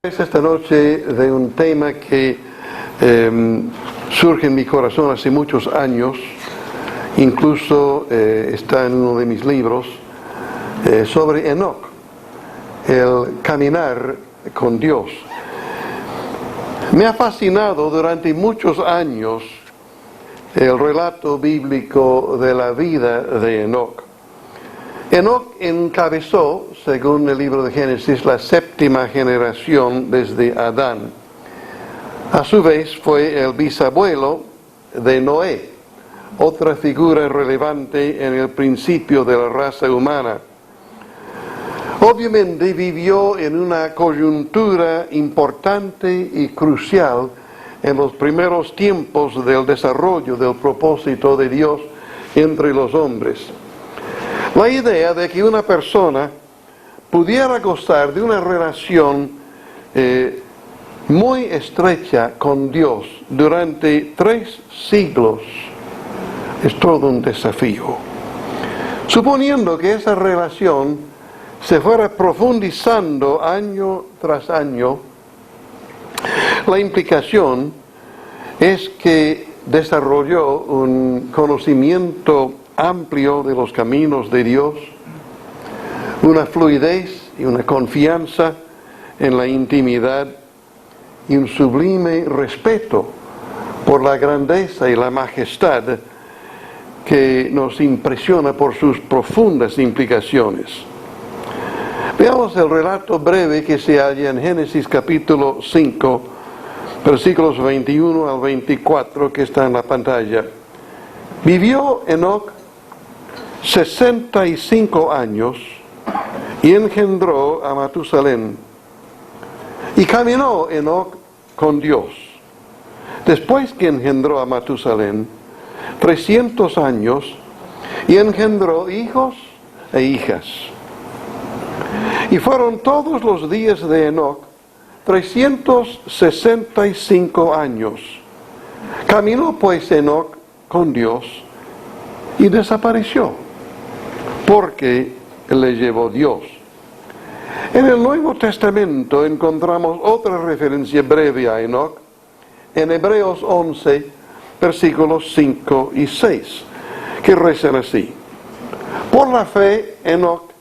Esta noche de un tema que surge en mi corazón hace muchos años, incluso está en uno de mis libros, sobre Enoc, el caminar con Dios. Me ha fascinado durante muchos años el relato bíblico de la vida de Enoc. Enoc encabezó, según el libro de Génesis, la séptima generación desde Adán. A su vez fue el bisabuelo de Noé, otra figura relevante en el principio de la raza humana. Obviamente vivió en una coyuntura importante y crucial en los primeros tiempos del desarrollo del propósito de Dios entre los hombres. La idea de que una persona pudiera gozar de una relación muy estrecha con Dios durante 3 siglos es todo un desafío. Suponiendo que esa relación se fuera profundizando año tras año, la implicación es que desarrolló un conocimiento amplio de los caminos de Dios, una fluidez y una confianza en la intimidad y un sublime respeto por la grandeza y la majestad que nos impresiona por sus profundas implicaciones. Veamos el relato breve que se halla en Génesis capítulo 5, versículos 21 al 24, que está en la pantalla. Vivió Enoc 65 años y engendró a Matusalén. Y caminó Enoc con Dios. Después que engendró a Matusalén, 300 años, y engendró hijos e hijas. Y fueron todos los días de Enoc 365 años. Caminó pues Enoc con Dios y desapareció, porque le llevó Dios. En el Nuevo Testamento encontramos otra referencia breve a Enoc en Hebreos 11, versículos 5 y 6, que rezan así: por la fe Enoc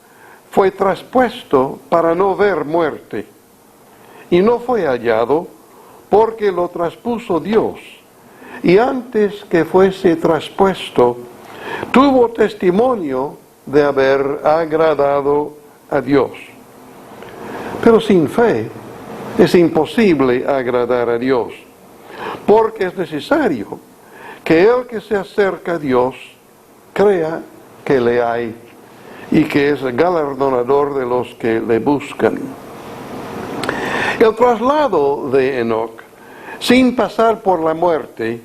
fue traspuesto para no ver muerte, y no fue hallado porque lo traspuso Dios, y antes que fuese traspuesto tuvo testimonio de haber agradado a Dios. Pero sin fe es imposible agradar a Dios, porque es necesario que el que se acerca a Dios crea que le hay y que es galardonador de los que le buscan. El traslado de Enoc, sin pasar por la muerte,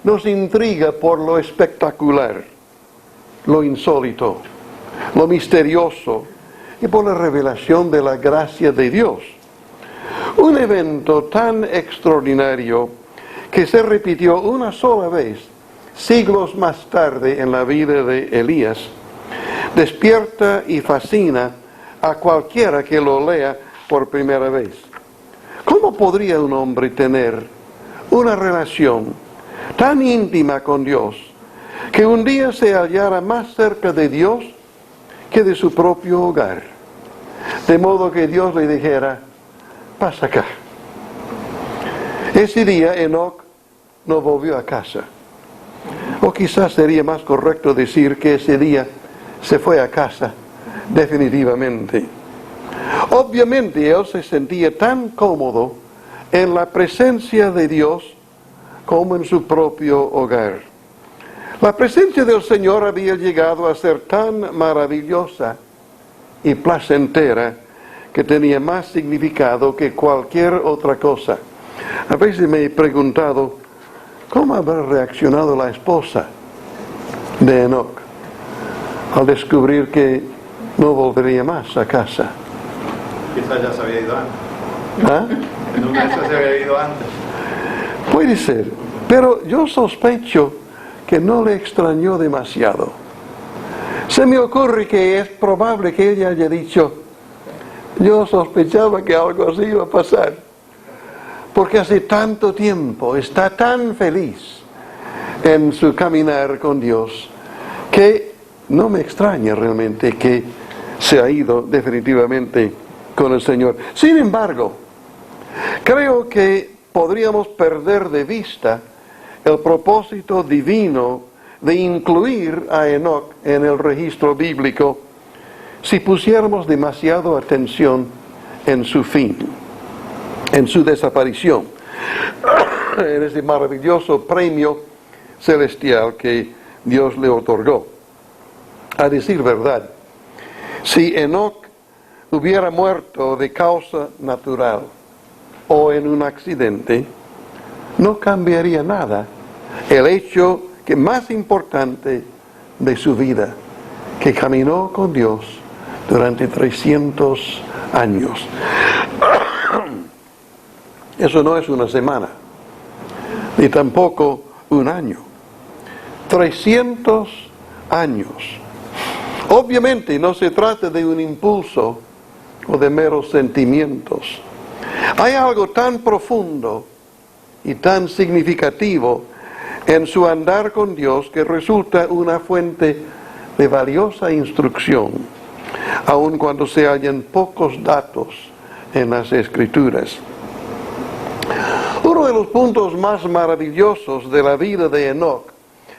nos intriga por lo espectacular, lo insólito, lo misterioso y por la revelación de la gracia de Dios. Un evento tan extraordinario que se repitió una sola vez, siglos más tarde en la vida de Elías, despierta y fascina a cualquiera que lo lea por primera vez. ¿Cómo podría un hombre tener una relación tan íntima con Dios que un día se hallara más cerca de Dios que de su propio hogar? De modo que Dios le dijera: pasa acá. Ese día Enoc no volvió a casa. O quizás sería más correcto decir que ese día se fue a casa definitivamente. Obviamente él se sentía tan cómodo en la presencia de Dios como en su propio hogar. La presencia del Señor había llegado a ser tan maravillosa y placentera que tenía más significado que cualquier otra cosa. A veces me he preguntado, ¿cómo habrá reaccionado la esposa de Enoc al descubrir que no volvería más a casa? Quizás ya se había ido antes. ¿Ah? Nunca se había ido antes. Puede ser, pero yo sospecho que no le extrañó demasiado. Se me ocurre que es probable que ella haya dicho: Yo sospechaba que algo así iba a pasar, porque hace tanto tiempo está tan feliz en su caminar con Dios, que no me extraña realmente que se ha ido definitivamente con el Señor. Sin embargo, creo que podríamos perder de vista el propósito divino de incluir a Enoc en el registro bíblico si pusiéramos demasiado atención en su fin, en su desaparición, en ese maravilloso premio celestial que Dios le otorgó. A decir verdad, si Enoc hubiera muerto de causa natural o en un accidente, no cambiaría nada el hecho que más importante de su vida, que caminó con Dios durante 300 años. Eso no es una semana, ni tampoco un año. 300 años. Obviamente no se trata de un impulso o de meros sentimientos. Hay algo tan profundo y tan significativo en su andar con Dios que resulta una fuente de valiosa instrucción, aun cuando se hallan pocos datos en las Escrituras. Uno de los puntos más maravillosos de la vida de Enoc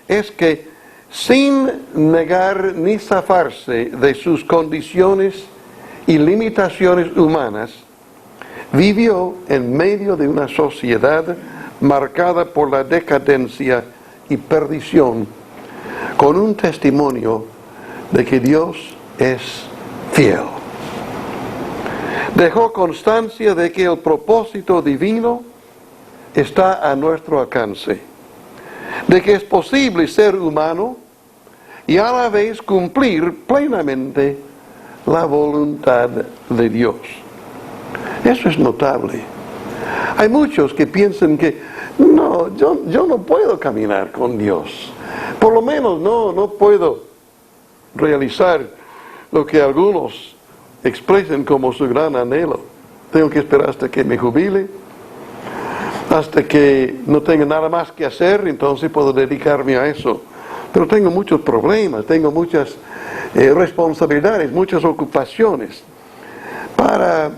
es que, sin negar ni zafarse de sus condiciones y limitaciones humanas, vivió en medio de una sociedad marcada por la decadencia y perdición, con un testimonio de que Dios es fiel. Dejó constancia de que el propósito divino está a nuestro alcance, de que es posible ser humano y a la vez cumplir plenamente la voluntad de Dios. Eso es notable. Hay muchos que piensan que no, yo no puedo caminar con Dios. Por lo menos no puedo realizar lo que algunos expresan como su gran anhelo. Tengo que esperar hasta que me jubile, hasta que no tenga nada más que hacer, entonces puedo dedicarme a eso. Pero tengo muchos problemas, tengo muchas responsabilidades, muchas ocupaciones. Para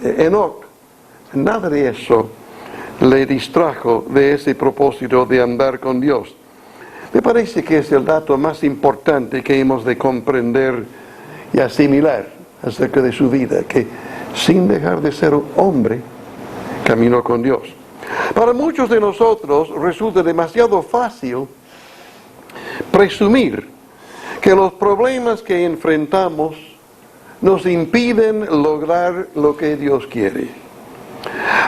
Enoc, nada de eso le distrajo de ese propósito de andar con Dios. Me parece que es el dato más importante que hemos de comprender y asimilar acerca de su vida, que sin dejar de ser un hombre, caminó con Dios. Para muchos de nosotros resulta demasiado fácil presumir que los problemas que enfrentamos nos impiden lograr lo que Dios quiere.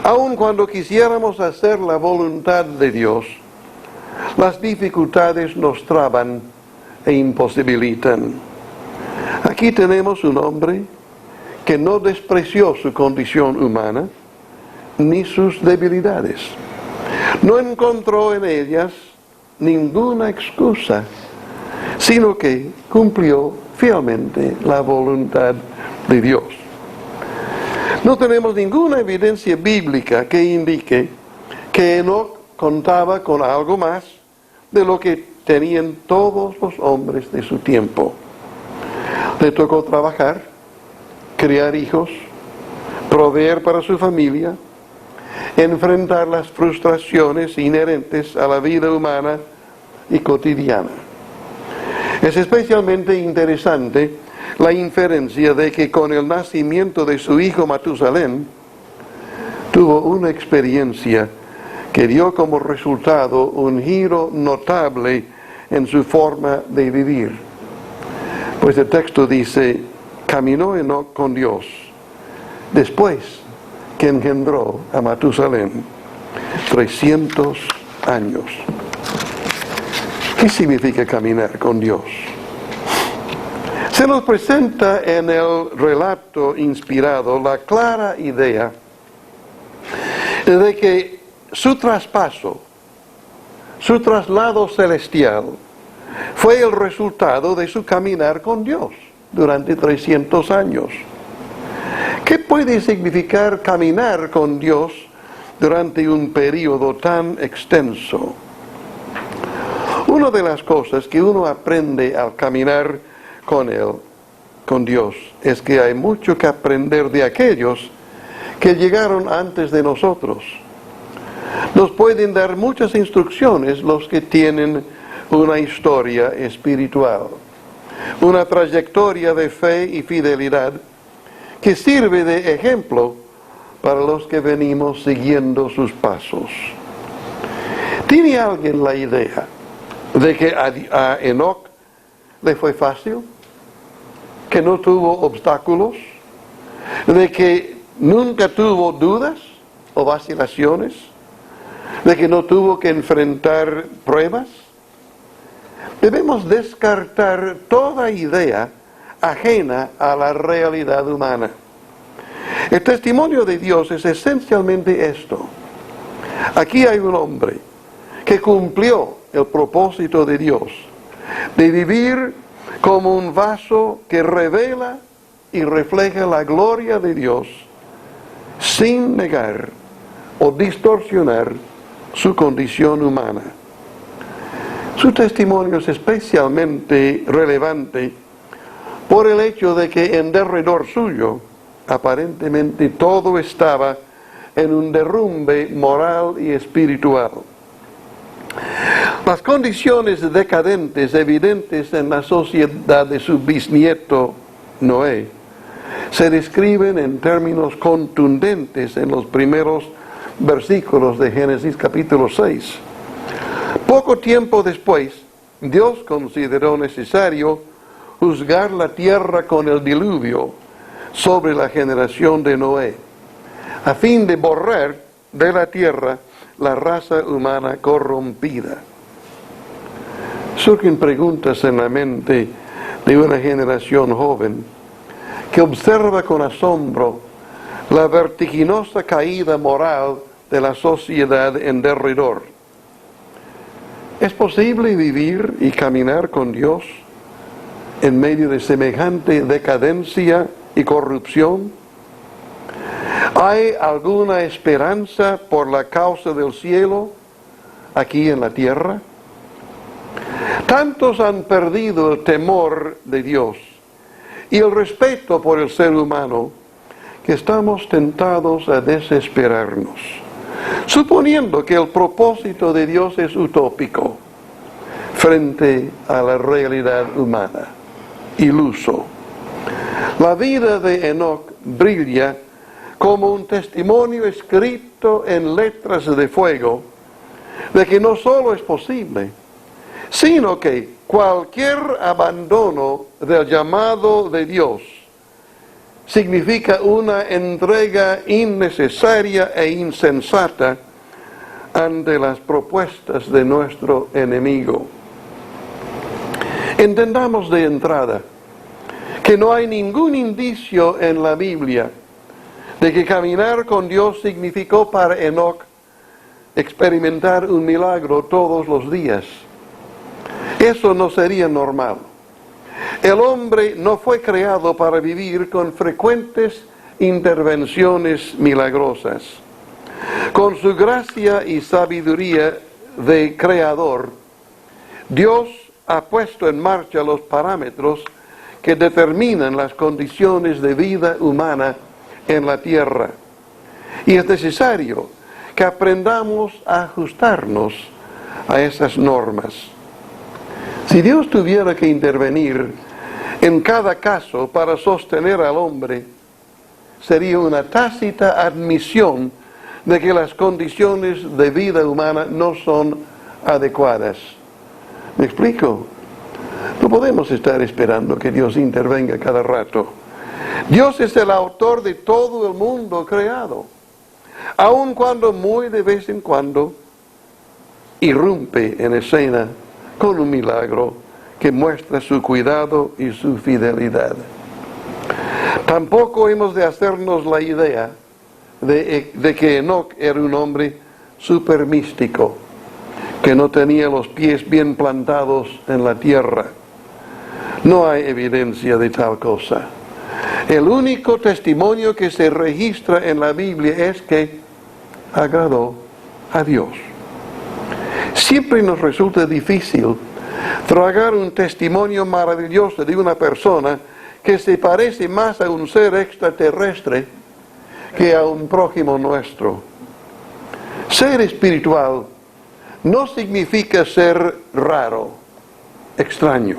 Aun cuando quisiéramos hacer la voluntad de Dios, las dificultades nos traban e imposibilitan. Aquí tenemos un hombre que no despreció su condición humana ni sus debilidades. No encontró en ellas ninguna excusa, sino que cumplió fielmente la voluntad de Dios. No tenemos ninguna evidencia bíblica que indique que Enoc contaba con algo más de lo que tenían todos los hombres de su tiempo. Le tocó trabajar, criar hijos, proveer para su familia, enfrentar las frustraciones inherentes a la vida humana y cotidiana. Es especialmente interesante la inferencia de que con el nacimiento de su hijo Matusalén tuvo una experiencia que dio como resultado un giro notable en su forma de vivir. Pues el texto dice: caminó Enoc con Dios después que engendró a Matusalén 300 años. ¿Qué significa caminar con Dios? Se nos presenta en el relato inspirado la clara idea de que su traspaso, su traslado celestial, fue el resultado de su caminar con Dios durante 300 años. ¿Qué ¿Qué puede significar caminar con Dios durante un periodo tan extenso? Una de las cosas que uno aprende al caminar con Él, con Dios, es que hay mucho que aprender de aquellos que llegaron antes de nosotros. Nos pueden dar muchas instrucciones los que tienen una historia espiritual, una trayectoria de fe y fidelidad que sirve de ejemplo para los que venimos siguiendo sus pasos. ¿Tiene alguien la idea de que a Enoc le fue fácil? ¿Que no tuvo obstáculos? ¿De que nunca tuvo dudas o vacilaciones? ¿De que no tuvo que enfrentar pruebas? Debemos descartar toda idea ajena a la realidad humana. El testimonio de Dios es esencialmente esto. Aquí hay un hombre que cumplió el propósito de Dios de vivir como un vaso que revela y refleja la gloria de Dios sin negar o distorsionar su condición humana. Su testimonio es especialmente relevante por el hecho de que en derredor suyo aparentemente todo estaba en un derrumbe moral y espiritual. Las condiciones decadentes evidentes en la sociedad de su bisnieto Noé se describen en términos contundentes en los primeros versículos de Génesis capítulo 6. Poco tiempo después, Dios consideró necesario juzgar la tierra con el diluvio sobre la generación de Noé, a fin de borrar de la tierra la raza humana corrompida. Surgen preguntas en la mente de una generación joven que observa con asombro la vertiginosa caída moral de la sociedad en derredor. ¿Es posible vivir y caminar con Dios en medio de semejante decadencia y corrupción? ¿Hay alguna esperanza por la causa del cielo aquí en la tierra? Tantos han perdido el temor de Dios y el respeto por el ser humano que estamos tentados a desesperarnos, suponiendo que el propósito de Dios es utópico frente a la realidad humana, iluso. La vida de Enoc brilla como un testimonio escrito en letras de fuego de que no solo es posible, sino que cualquier abandono del llamado de Dios significa una entrega innecesaria e insensata ante las propuestas de nuestro enemigo. Entendamos de entrada que no hay ningún indicio en la Biblia de que caminar con Dios significó para Enoc experimentar un milagro todos los días. Eso no sería normal. El hombre no fue creado para vivir con frecuentes intervenciones milagrosas. Con su gracia y sabiduría de creador, Dios ha puesto en marcha los parámetros que determinan las condiciones de vida humana en la tierra. Y es necesario que aprendamos a ajustarnos a esas normas. Si Dios tuviera que intervenir en cada caso para sostener al hombre, sería una tácita admisión de que las condiciones de vida humana no son adecuadas. ¿Me explico? No podemos estar esperando que Dios intervenga cada rato. Dios es el autor de todo el mundo creado, aun cuando muy de vez en cuando irrumpe en escena con un milagro que muestra su cuidado y su fidelidad. Tampoco hemos de hacernos la idea de que Enoc era un hombre súper místico, que no tenía los pies bien plantados en la tierra. No hay evidencia de tal cosa. El único testimonio que se registra en la Biblia es que agradó a Dios. Siempre nos resulta difícil tragar un testimonio maravilloso de una persona que se parece más a un ser extraterrestre que a un prójimo nuestro. Ser espiritual no significa ser raro, extraño.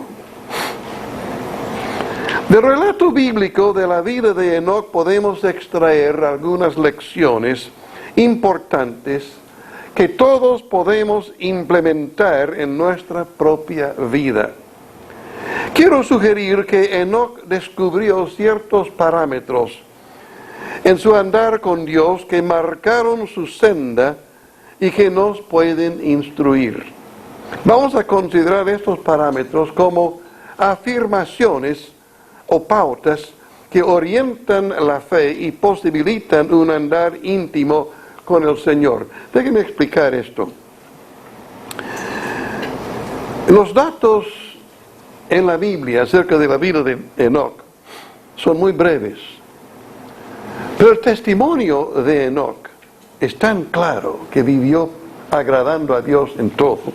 Del relato bíblico de la vida de Enoc podemos extraer algunas lecciones importantes que todos podemos implementar en nuestra propia vida. Quiero sugerir que Enoc descubrió ciertos parámetros en su andar con Dios que marcaron su senda y que nos pueden instruir. Vamos a considerar estos parámetros como afirmaciones o pautas que orientan la fe y posibilitan un andar íntimo con el Señor. Déjenme explicar esto. Los datos en la Biblia acerca de la vida de Enoc son muy breves, pero el testimonio de Enoc es tan claro que vivió agradando a Dios en todo,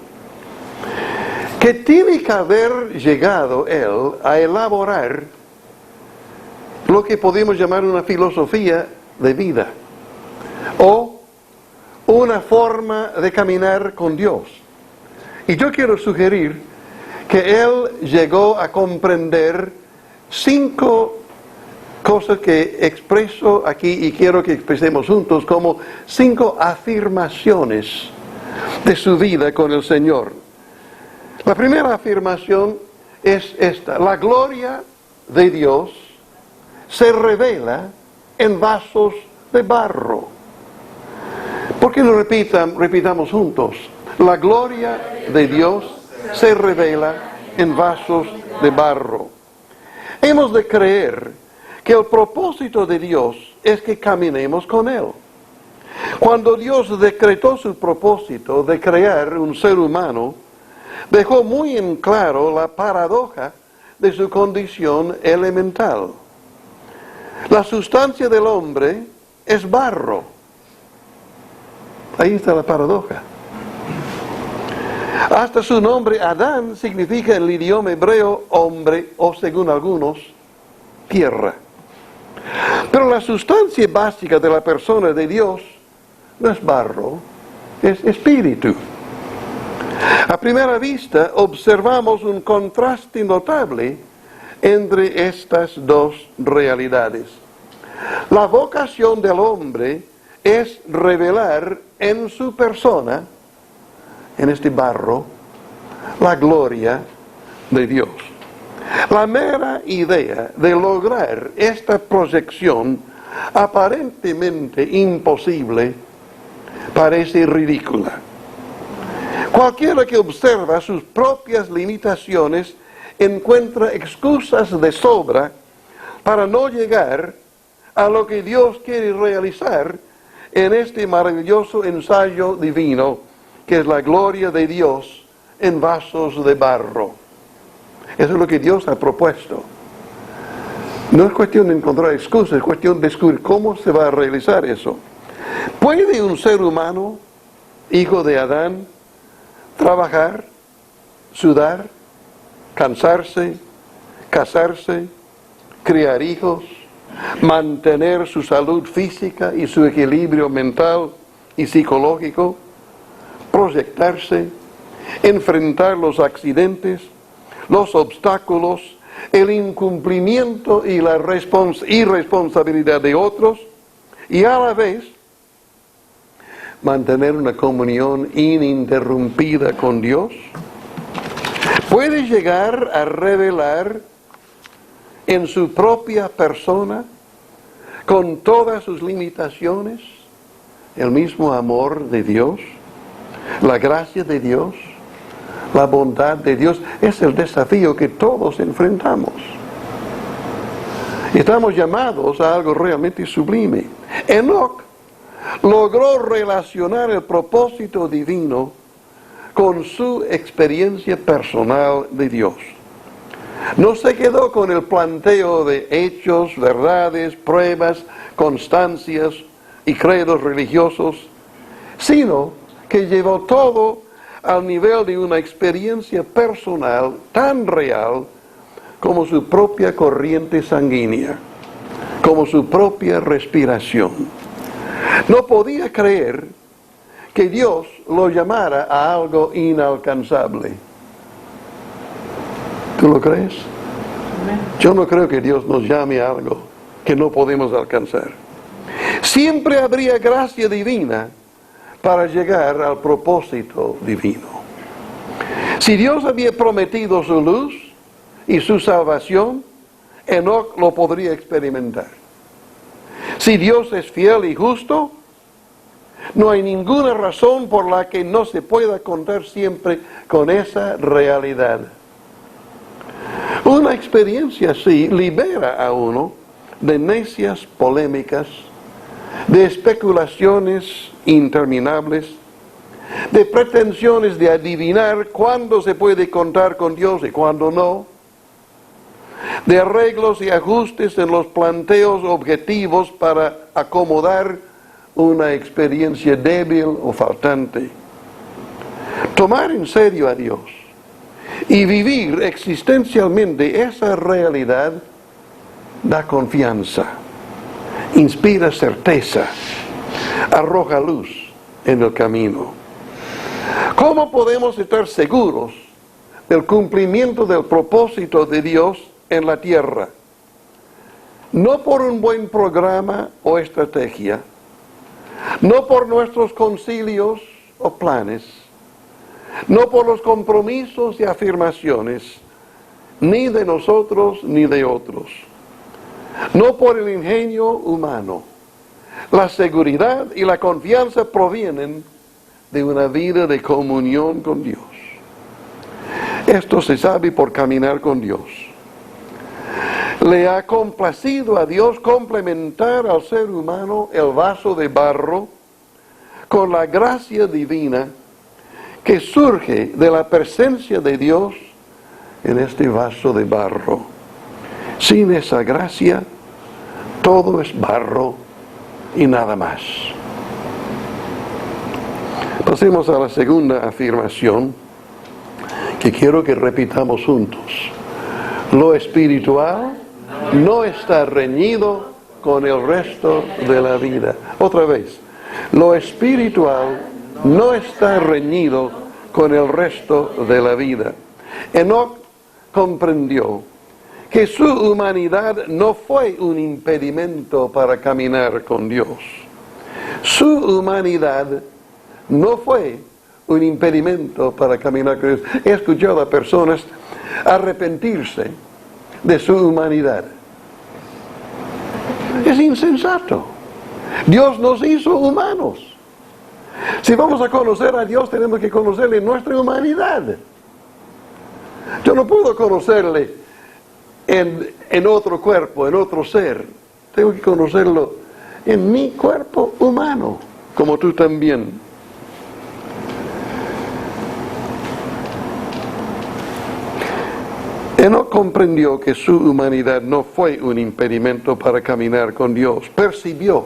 que tiene que haber llegado él a elaborar lo que podemos llamar una filosofía de vida o una forma de caminar con Dios. Y yo quiero sugerir que él llegó a comprender 5 cosas que expreso aquí y quiero que expresemos juntos como 5 afirmaciones de su vida con el Señor. La primera afirmación es esta: la gloria de Dios se revela en vasos de barro. ¿Por qué no repitamos juntos? La gloria de Dios se revela en vasos de barro. Hemos de creer que el propósito de Dios es que caminemos con Él. Cuando Dios decretó su propósito de crear un ser humano, dejó muy en claro la paradoja de su condición elemental. La sustancia del hombre es barro. Ahí está la paradoja. Hasta su nombre, Adán, significa en el idioma hebreo hombre, o según algunos, tierra. Pero la sustancia básica de la persona de Dios no es barro, es espíritu. A primera vista observamos un contraste notable entre estas dos realidades. La vocación del hombre es revelar en su persona, en este barro, la gloria de Dios. La mera idea de lograr esta proyección aparentemente imposible parece ridícula. Cualquiera que observa sus propias limitaciones encuentra excusas de sobra para no llegar a lo que Dios quiere realizar en este maravilloso ensayo divino que es la gloria de Dios en vasos de barro. Eso es lo que Dios ha propuesto. No es cuestión de encontrar excusas, es cuestión de descubrir cómo se va a realizar eso. ¿Puede un ser humano, hijo de Adán, trabajar, sudar, cansarse, casarse, criar hijos, mantener su salud física y su equilibrio mental y psicológico, proyectarse, enfrentar los accidentes, los obstáculos, el incumplimiento y la irresponsabilidad de otros, y a la vez mantener una comunión ininterrumpida con Dios? ¿Puede llegar a revelar en su propia persona, con todas sus limitaciones, el mismo amor de Dios, la gracia de Dios, la bondad de Dios? Es el desafío que todos enfrentamos. Estamos llamados a algo realmente sublime. Enoc logró relacionar el propósito divino con su experiencia personal de Dios. No se quedó con el planteo de hechos, verdades, pruebas, constancias y credos religiosos, sino que llevó todo al nivel de una experiencia personal tan real como su propia corriente sanguínea, como su propia respiración. No podía creer que Dios lo llamara a algo inalcanzable. ¿Tú lo crees? Yo no creo que Dios nos llame a algo que no podemos alcanzar. Siempre habría gracia divina para llegar al propósito divino. Si Dios había prometido su luz y su salvación, Enoc lo podría experimentar. Si Dios es fiel y justo, no hay ninguna razón por la que no se pueda contar siempre con esa realidad. Una experiencia así libera a uno de necias polémicas, de especulaciones interminables, de pretensiones de adivinar cuándo se puede contar con Dios y cuándo no, de arreglos y ajustes en los planteos objetivos para acomodar una experiencia débil o faltante. Tomar en serio a Dios y vivir existencialmente esa realidad da confianza, inspira certeza, arroja luz en el camino. ¿Cómo podemos estar seguros del cumplimiento del propósito de Dios en la tierra? No por un buen programa o estrategia, no por nuestros concilios o planes, no por los compromisos y afirmaciones, ni de nosotros ni de otros, no por el ingenio humano. La seguridad y la confianza provienen de una vida de comunión con Dios. Esto se sabe por caminar con Dios. Le ha complacido a Dios complementar al ser humano el vaso de barro con la gracia divina que surge de la presencia de Dios en este vaso de barro. Sin esa gracia, todo es barro y nada más. Pasemos a la segunda afirmación que quiero que repitamos juntos. Lo espiritual no está reñido con el resto de la vida. Otra vez, lo espiritual no está reñido con el resto de la vida. Enoc comprendió que su humanidad no fue un impedimento para caminar con Dios. Su humanidad no fue un impedimento para caminar con Dios. He escuchado a personas arrepentirse de su humanidad. Es insensato. Dios nos hizo humanos. Si vamos a conocer a Dios, tenemos que conocerle nuestra humanidad. Yo no puedo conocerle en otro cuerpo, en otro ser. Tengo que conocerlo en mi cuerpo humano, como tú también. Enoc comprendió que su humanidad no fue un impedimento para caminar con Dios. Percibió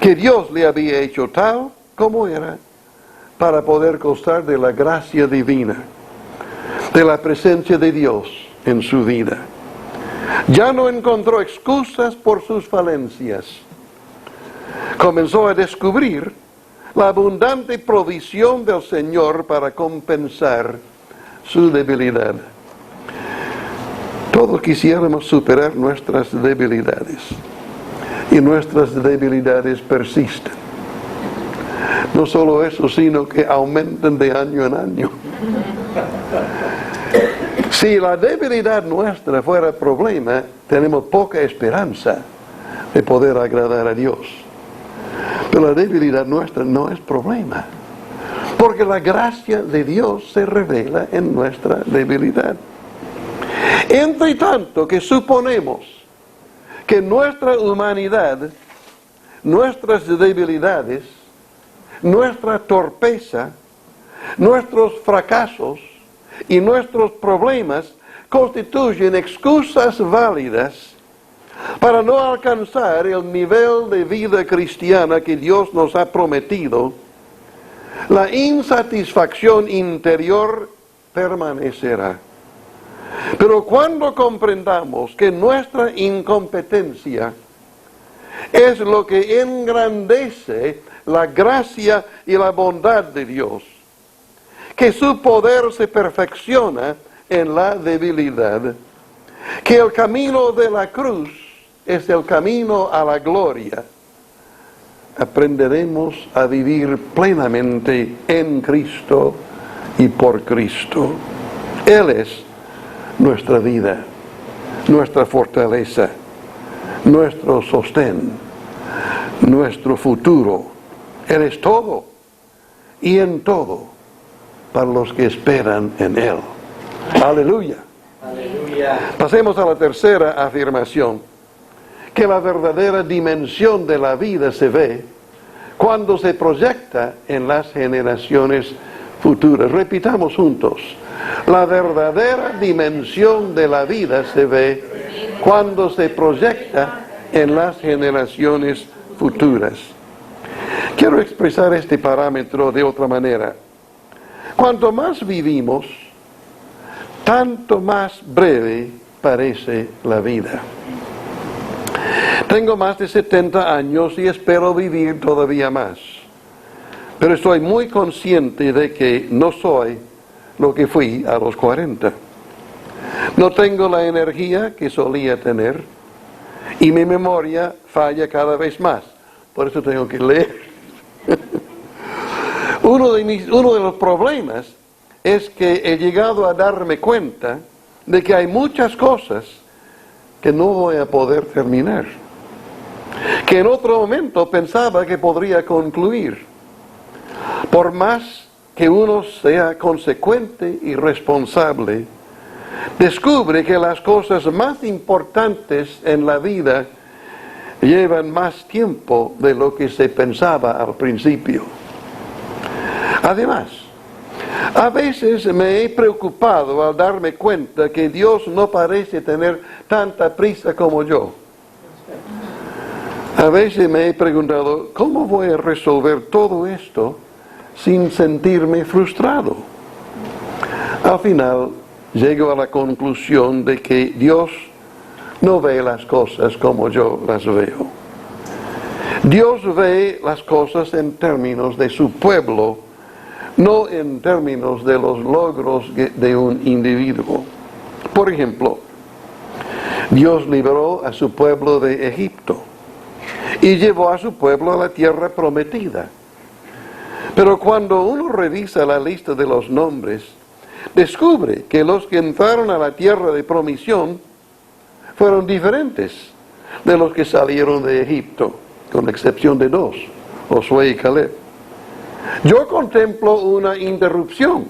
que Dios le había hecho tal como era para poder gozar de la gracia divina, de la presencia de Dios en su vida. Ya no encontró excusas por sus falencias. Comenzó a descubrir la abundante provisión del Señor para compensar su debilidad. Todos quisiéramos superar nuestras debilidades, y nuestras debilidades persisten. No solo eso, sino que aumentan de año en año. Si la debilidad nuestra fuera problema, tenemos poca esperanza de poder agradar a Dios. Pero la debilidad nuestra no es problema, porque la gracia de Dios se revela en nuestra debilidad. Entre tanto que suponemos que nuestra humanidad, nuestras debilidades, nuestra torpeza, nuestros fracasos y nuestros problemas constituyen excusas válidas para no alcanzar el nivel de vida cristiana que Dios nos ha prometido, la insatisfacción interior permanecerá. Pero cuando comprendamos que nuestra incompetencia es lo que engrandece la gracia y la bondad de Dios, que su poder se perfecciona en la debilidad, que el camino de la cruz es el camino a la gloria, aprenderemos a vivir plenamente en Cristo y por Cristo. Él es nuestra vida, nuestra fortaleza, nuestro sostén, nuestro futuro. Él es todo y en todo para los que esperan en Él. Aleluya. Aleluya. Pasemos a la tercera afirmación, que la verdadera dimensión de la vida se ve cuando se proyecta en las generaciones futuras. Repitamos juntos. La verdadera dimensión de la vida se ve cuando se proyecta en las generaciones futuras. Quiero expresar este parámetro de otra manera. Cuanto más vivimos, tanto más breve parece la vida. Tengo más de 70 años y espero vivir todavía más. Pero estoy muy consciente de que no soy lo que fui a los 40. No tengo la energía que solía tener y mi memoria falla cada vez más. Por eso tengo que leer. Uno de los problemas es que he llegado a darme cuenta de que hay muchas cosas que no voy a poder terminar, que en otro momento pensaba que podría concluir. Por más que uno sea consecuente y responsable, descubre que las cosas más importantes en la vida llevan más tiempo de lo que se pensaba al principio. Además, a veces me he preocupado al darme cuenta que Dios no parece tener tanta prisa como yo. A veces me he preguntado, ¿cómo voy a resolver todo esto sin sentirme frustrado? Al final, llego a la conclusión de que Dios no ve las cosas como yo las veo. Dios ve las cosas en términos de su pueblo, no en términos de los logros de un individuo. Por ejemplo, Dios liberó a su pueblo de Egipto y llevó a su pueblo a la tierra prometida. Pero cuando uno revisa la lista de los nombres, descubre que los que entraron a la tierra de promisión fueron diferentes de los que salieron de Egipto, con excepción de dos, Josué y Caleb. Yo contemplo una interrupción,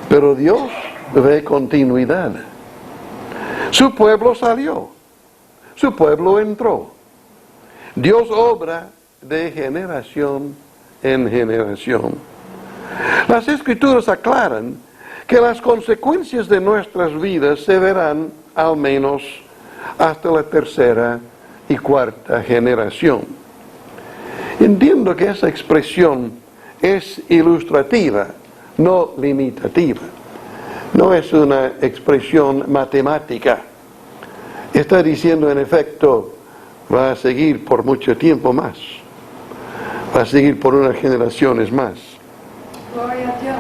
pero Dios ve continuidad. Su pueblo salió, su pueblo entró. Dios obra de generación en generación. Las Escrituras aclaran que las consecuencias de nuestras vidas se verán al menos hasta la tercera y cuarta generación. Entiendo que esa expresión es ilustrativa, no limitativa. No es una expresión matemática. Está diciendo, en efecto, va a seguir por mucho tiempo más. Va a seguir por unas generaciones más. Gloria a Dios.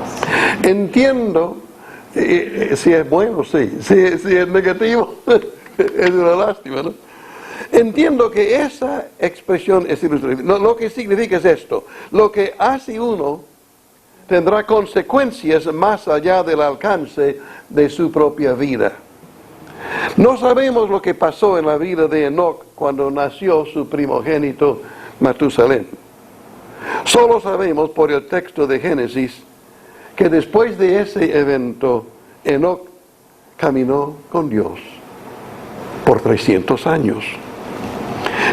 Entiendo, si es bueno, sí. Si es negativo, es una lástima, ¿no? Entiendo que esa expresión es ilustrativa. No, lo que significa es esto. Lo que hace uno tendrá consecuencias más allá del alcance de su propia vida. No sabemos lo que pasó en la vida de Enoc cuando nació su primogénito Matusalén. Solo sabemos por el texto de Génesis que después de ese evento, Enoc caminó con Dios por 300 años.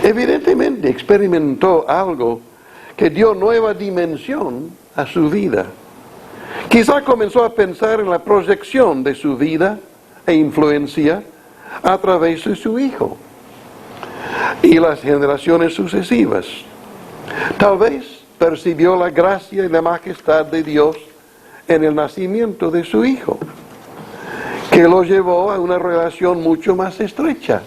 Evidentemente experimentó algo que dio nueva dimensión a su vida, Quizá comenzó a pensar en la proyección de su vida e influencia a través de su hijo y las generaciones sucesivas. Tal vez percibió la gracia y la majestad de Dios en el nacimiento de su hijo, que lo llevó a una relación mucho más estrecha